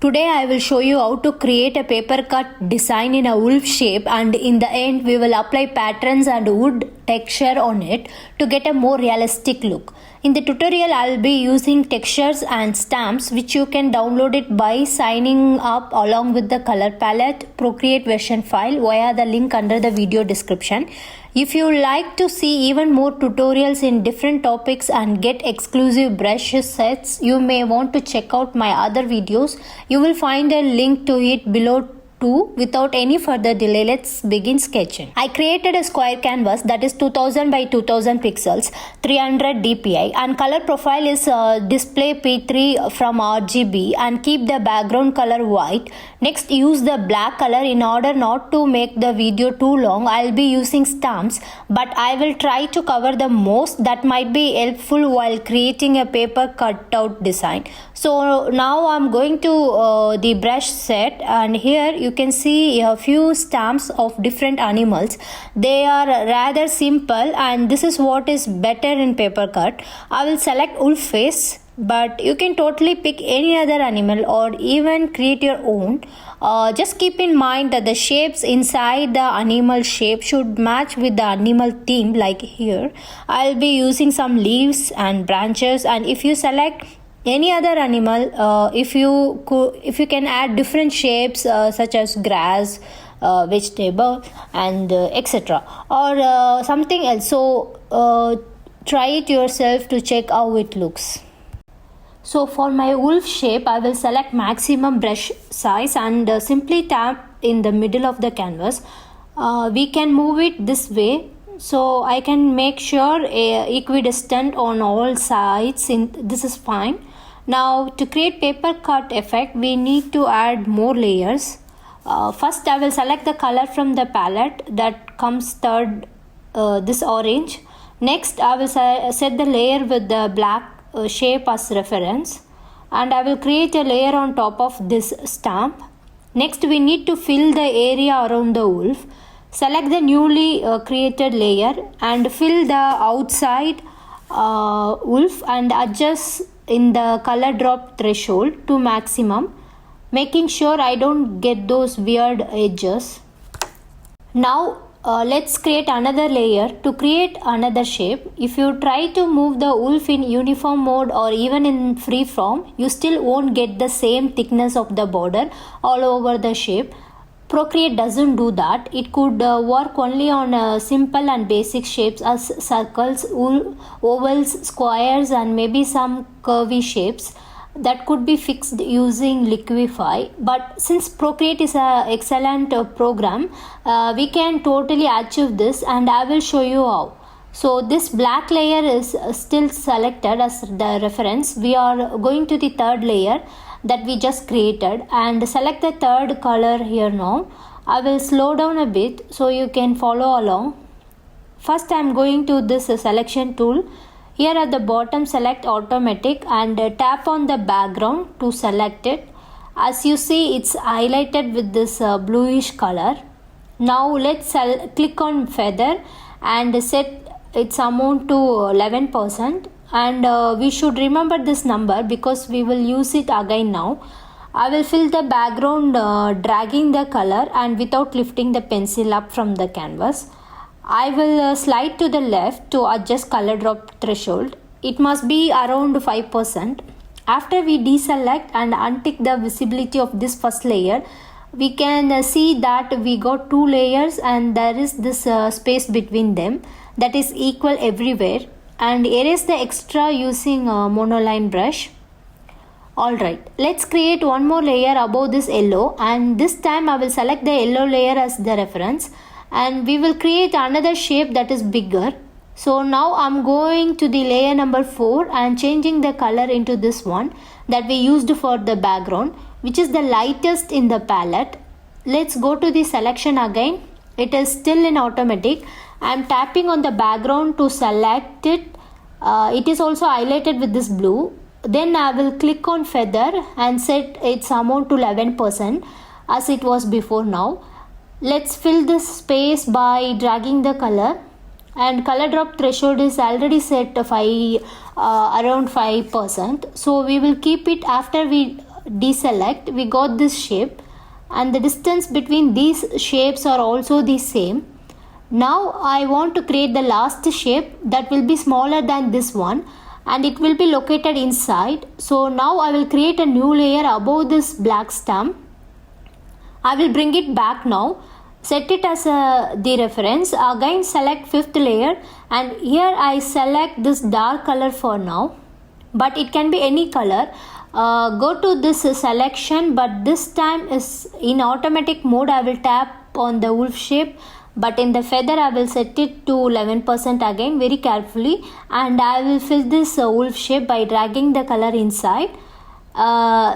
Today I will show you how to create a paper cut design in a wolf shape, and in the end we will apply patterns and wood texture on it to get a more realistic look. In the tutorial I will be using textures and stamps which you can download it by signing up along with the color palette Procreate version file via the link under the video description. If you like to see even more tutorials in different topics and get exclusive brush sets, you may want to check out my other videos. You will find a link to it below too. Without any further delay, let's begin sketching. I created a square canvas that is 2000 by 2000 pixels, 300 dpi, and color profile is display P3 from RGB, and keep the background color white. Next, use the black color. In order not to make the video too long, I'll be using stamps, but I will try to cover the most that might be helpful while creating a paper cutout design. So now I'm going to the brush set, and here you can see a few stamps of different animals. They are rather simple, and this is what is better in paper cut. I will select wolf face, but you can totally pick any other animal or even create your own. Just keep in mind that the shapes inside the animal shape should match with the animal theme. Like here I'll be using some leaves and branches, and if you select any other animal, if you can add different shapes such as grass, vegetable, and etc., or something else. So try it yourself to check how it looks. So for my wolf shape, I will select maximum brush size and simply tap in the middle of the canvas. We can move it this way, so I can make sure equidistant on all sides. This is fine. Now to create paper cut effect, we need to add more layers. First I will select the color from the palette that comes third, this orange. Next I will set the layer with the black shape as reference, and I will create a layer on top of this stamp. Next we need to fill the area around the wolf. Select the newly created layer and fill the outside wolf and adjust in the color drop threshold to maximum, making sure I don't get those weird edges. Now let's create another layer to create another shape. If you try to move the wolf in uniform mode or even in free form, you still won't get the same thickness of the border all over the shape. Procreate doesn't do that. It could work only on simple and basic shapes as circles, ovals, squares, and maybe some curvy shapes that could be fixed using Liquify. But since Procreate is an excellent program, we can totally achieve this, and I will show you how. So this black layer is still selected as the reference. We are going to the third layer that we just created and select the third color here. Now I will slow down a bit so you can follow along. First I am going to this selection tool. Here at the bottom select automatic and tap on the background to select it. As you see, it's highlighted with this bluish color. Now let's click on feather and set its amount to 11%, and we should remember this number because we will use it again now. I will fill the background dragging the color and without lifting the pencil up from the canvas. I will slide to the left to adjust color drop threshold. It must be around 5%. After we deselect and untick the visibility of this first layer, we can see that we got two layers and there is this space between them that is equal everywhere, and erase the extra using a monoline brush. Alright, let's create one more layer above this yellow, and this time I will select the yellow layer as the reference, and we will create another shape that is bigger. So now I'm going to the layer number 4 and changing the color into this one that we used for the background, which is the lightest in the palette. Let's go to the selection again. It is still in automatic. I'm tapping on the background to select it. It is also highlighted with this blue. Then I will click on feather and set its amount to 11% as it was before. Now let's fill this space by dragging the color, and color drop threshold is already set around 5%, so we will keep it after we deselect, we got this shape, and the distance between these shapes are also the same. Now I want to create the last shape that will be smaller than this one, and it will be located inside. So now I will create a new layer above this black stamp. I will bring it back now, set it as the reference, again select fifth layer, and here I select this dark color for now, but it can be any color. Go to this selection, but this time is in automatic mode. I will tap on the wolf shape, but in the feather I will set it to 11% again very carefully, and I will fill this wolf shape by dragging the color inside.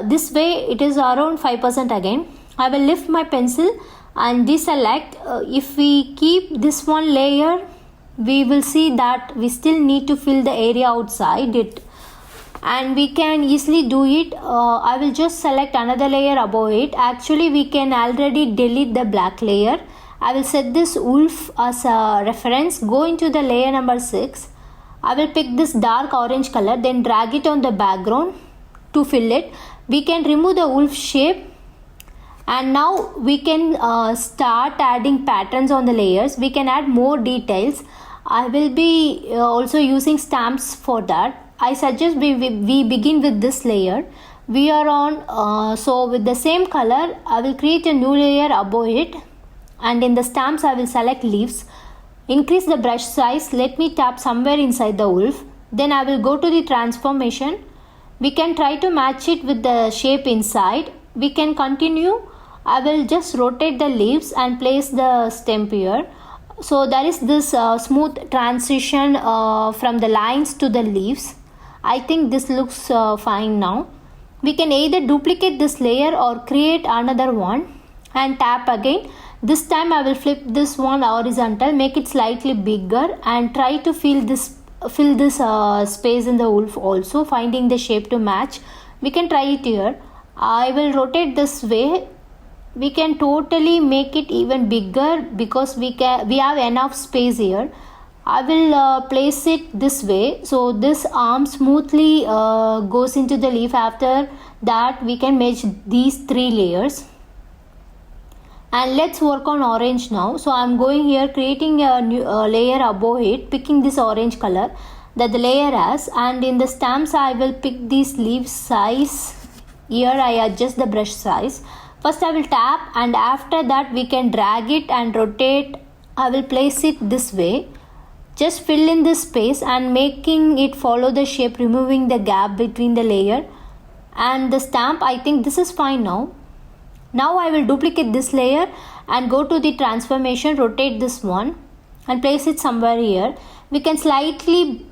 This way it is around 5% again. I will lift my pencil and deselect. If we keep this one layer, we will see that we still need to fill the area outside it, and we can easily do it. I will just select another layer above it. Actually we can already delete the black layer. I will set this wolf as a reference, go into the layer number 6. I will pick this dark orange color, then drag it on the background to fill it. We can remove the wolf shape, and now we can start adding patterns on the layers. We can add more details. I will be also using stamps for that. I suggest we begin with this layer. We are on, so with the same color, I will create a new layer above it, and in the stamps I will select leaves. Increase the brush size. Let me tap somewhere inside the wolf. Then I will go to the transformation. We can try to match it with the shape inside. We can continue. I will just rotate the leaves and place the stem here. So there is this smooth transition from the lines to the leaves. I think this looks fine now. We can either duplicate this layer or create another one and tap again. This time I will flip this one horizontal, make it slightly bigger, and try to fill this space in the wolf also, finding the shape to match. We can try it here. I will rotate this way. We can totally make it even bigger because we have enough space here. I will place it this way, so this arm smoothly goes into the leaf. After that we can match these 3 layers. And let's work on orange now. So I'm going here, creating a new layer above it, picking this orange color that the layer has, and in the stamps I will pick this leaf size. Here I adjust the brush size. First I will tap, and after that we can drag it and rotate. I will place it this way. Just fill in this space and making it follow the shape, removing the gap between the layer and the stamp. I think this is fine now. Now I will duplicate this layer and go to the transformation, rotate this one and place it somewhere here. We can slightly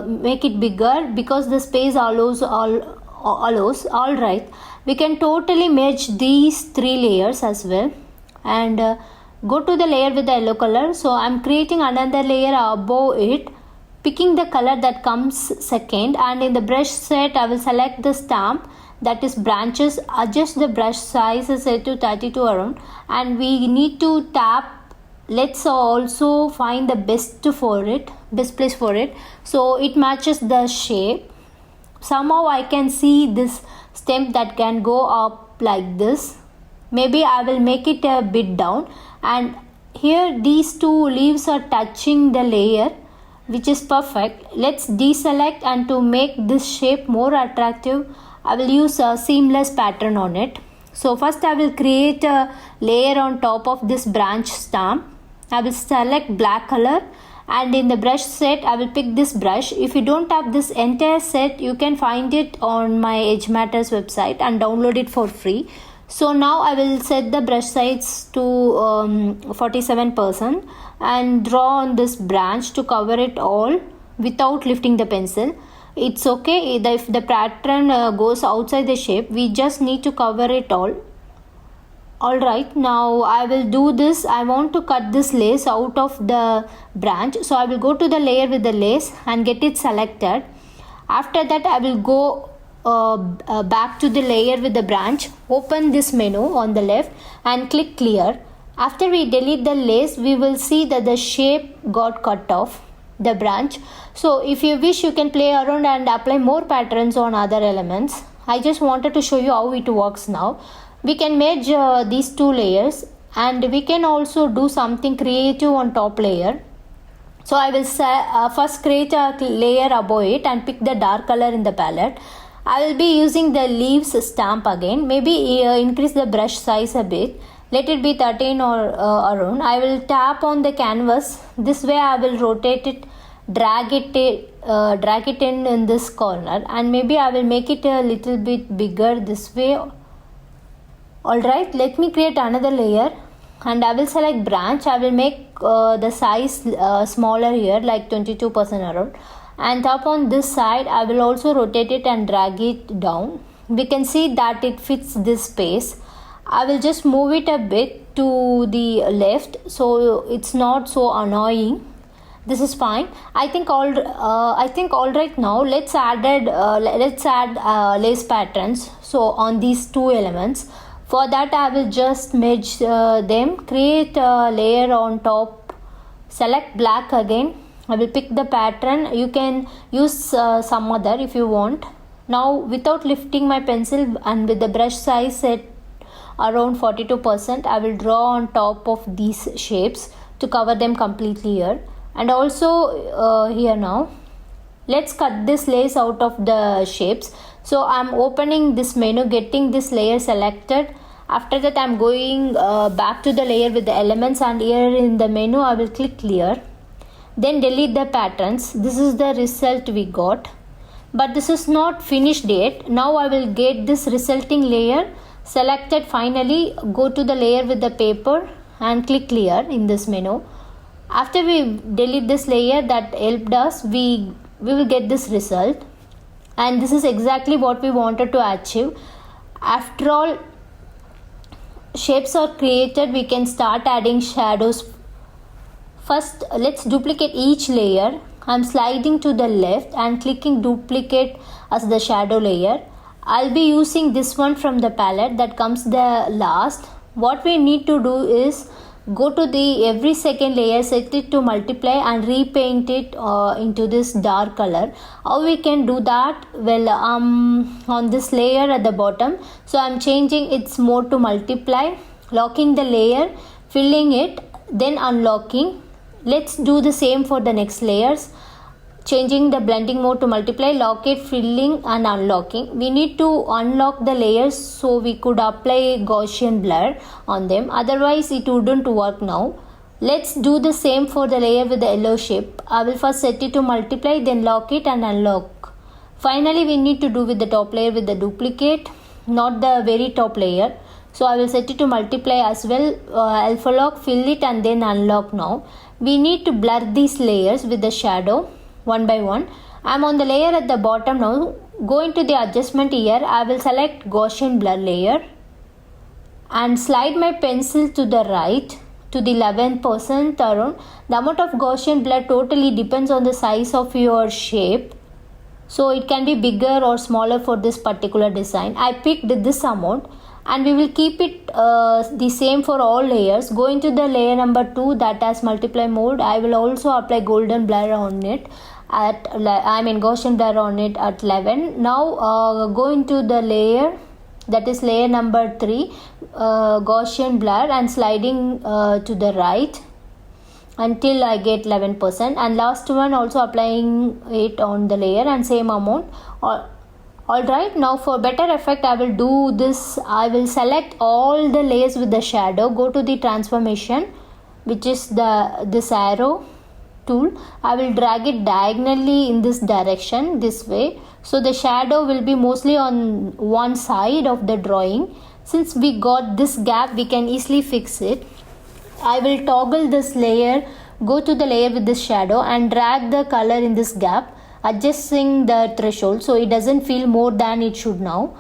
make it bigger because the space allows. Alright, we can totally merge these 3 layers as well, and go to the layer with the yellow color. So I'm creating another layer above it, picking the color that comes second, and in the brush set I will select the stamp that is branches, adjust the brush size set to 32 around, and we need to tap. Let's also find the best place for it so it matches the shape. Somehow I can see this stem that can go up like this. Maybe I will make it a bit down, and here these 2 leaves are touching the layer, which is perfect. Let's deselect, and to make this shape more attractive I will use a seamless pattern on it. So first I will create a layer on top of this branch stamp. I will select black color, and in the brush set I will pick this brush. If you don't have this entire set, you can find it on my Edge Matters website and download it for free. So now I will set the brush size to 47% and draw on this branch to cover it all without lifting the pencil. It's okay if the pattern goes outside the shape, we just need to cover it all. Alright, now I will do this. I want to cut this lace out of the branch, so I will go to the layer with the lace and get it selected. After that I will go back to the layer with the branch, open this menu on the left and click clear. After we delete the lace, we will see that the shape got cut off. the branch. So if you wish, you can play around and apply more patterns on other elements. I just wanted to show you how it works now. We can merge these two layers, and we can also do something creative on top layer. So I will first create a layer above it and pick the dark color in the palette. I will be using the leaves stamp again. Maybe increase the brush size a bit. Let it be 13 or around. I will tap on the canvas. This way I will rotate it, drag it in this corner, and maybe I will make it a little bit bigger this way. Alright, let me create another layer, and I will select branch. I will make the size smaller here, like 22% around, and up on this side I will also rotate it and drag it down. We can see that it fits this space. I will just move it a bit to the left so it's not so annoying. This is fine. I think all right now. Let's add lace patterns. So on these two elements. For that I will just merge them, create a layer on top, select black again. I will pick the pattern. You can use some other if you want. Now without lifting my pencil and with the brush size set around 42%, I will draw on top of these shapes to cover them completely here. And also here now, let's cut this lace out of the shapes. So I'm opening this menu, getting this layer selected. After that I'm going back to the layer with the elements, and here in the menu I will click clear. Then delete the patterns. This is the result we got, but this is not finished yet. Now I will get this resulting layer selected. Finally go to the layer with the paper and click clear in this menu. After we delete this layer that helped us, we will get this result, and this is exactly what we wanted to achieve. After all shapes are created, we can start adding shadows. First let's duplicate each layer. I'm sliding to the left and clicking duplicate as the shadow layer. I'll be using this one from the palette that comes the last. What we need to do is go to the every second layer, set it to multiply and repaint it into this dark color. How we can do that? Well, on this layer at the bottom, so I'm changing its mode to multiply, locking the layer, filling it, then unlocking. Let's do the same for the next layers, changing the blending mode to multiply, lock it, filling and unlocking. We need to unlock the layers so we could apply Gaussian blur on them, otherwise it wouldn't work now. Let's do the same for the layer with the yellow shape. I will first set it to multiply, then lock it and unlock. Finally we need to do with the top layer with the duplicate, not the very top layer. So I will set it to multiply as well, alpha lock, fill it and then unlock. Now we need to blur these layers with the shadow one by one. I'm on the layer at the bottom now. Go into the adjustment here. I will select Gaussian blur layer and slide my pencil to the right to the 11% around. The amount of Gaussian blur totally depends on the size of your shape, so it can be bigger or smaller for this particular design. I picked this amount and we will keep it the same for all layers. Go into the layer number 2 that has multiply mode. I will also apply golden blur on it at Gaussian blur on it at 11. Now go into the layer that is layer number 3, Gaussian blur, and sliding to the right until I get 11%, and last one also applying it on the layer and same amount. Alright, now for better effect I will do this. I will select all the layers with the shadow, go to the transformation, which is this arrow tool. I will drag it diagonally in this direction, this way, so the shadow will be mostly on one side of the drawing. Since we got this gap, we can easily fix it. I will toggle this layer, go to the layer with this shadow and drag the color in this gap, adjusting the threshold so it doesn't feel more than it should now.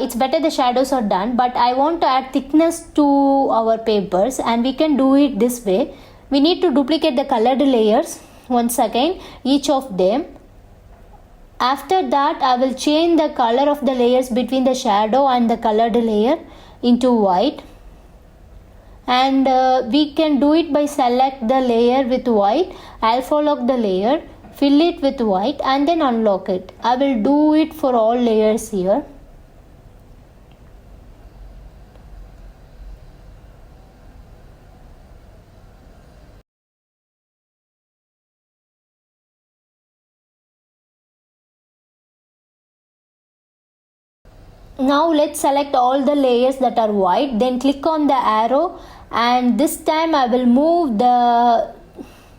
It's better the shadows are done, but I want to add thickness to our papers, and we can do it this way. We need to duplicate the colored layers once again, each of them. After that I will change the color of the layers between the shadow and the colored layer into white, and we can do it by select the layer with white, alpha lock the layer, fill it with white and then unlock it. I will do it for all layers here. Now let's select all the layers that are white, then click on the arrow, and this time I will move the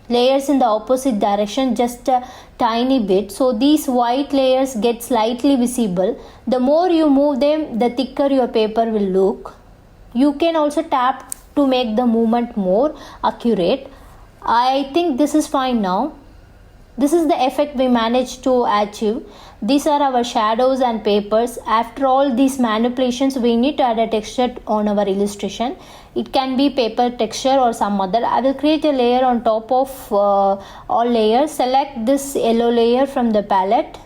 layers in the opposite direction just a tiny bit, so these white layers get slightly visible. The more you move them, the thicker your paper will look. You can also tap to make the movement more accurate. I think this is fine now. This is the effect we managed to achieve. These are our shadows and papers. After all these manipulations, we need to add a texture on our illustration. It can be paper texture or some other. I will create a layer on top of all layers. Select this yellow layer from the palette,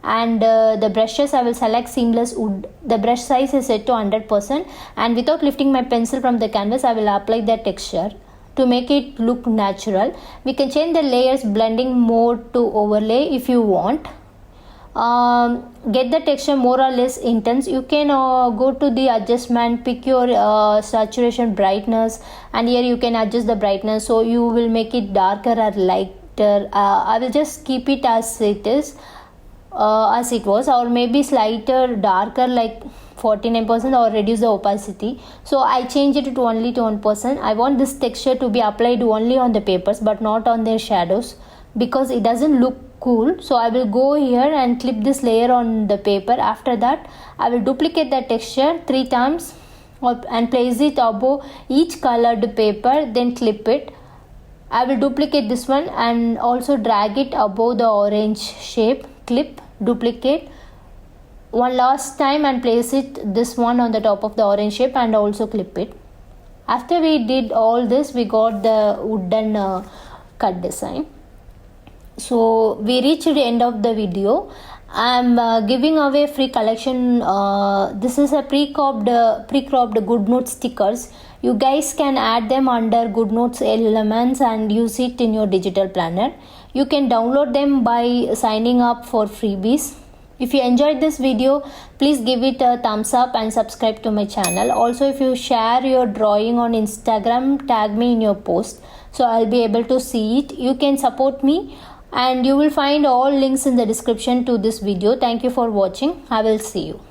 and the brushes I will select seamless wood. The brush size is set to 100%, and without lifting my pencil from the canvas, I will apply the texture to make it look natural. We can change the layers blending mode to overlay if you want. Get the texture more or less intense. You can go to the adjustment, pick your saturation, brightness, and here you can adjust the brightness, so you will make it darker or lighter. I will just keep it as it is, as it was, or maybe slighter darker like 49%, or reduce the opacity. So I change it to only to 1%. I want this texture to be applied only on the papers but not on their shadows, because it doesn't look cool. So I will go here and clip this layer on the paper. After that, I will duplicate the texture 3 times and place it above each colored paper, then clip it. I will duplicate this one and also drag it above the orange shape. Clip, duplicate one last time and place it this one on the top of the orange shape and also clip it. After we did all this, we got the wooden cut design. So we reached the end of the video. I'm giving away free collection. This is a pre-cropped GoodNotes stickers. You guys can add them under GoodNotes elements and use it in your digital planner. You can download them by signing up for freebies. If you enjoyed this video, please give it a thumbs up and subscribe to my channel. Also, if you share your drawing on Instagram, tag me in your post so I'll be able to see it. You can support me, and you will find all links in the description to this video. Thank you for watching. I will see you.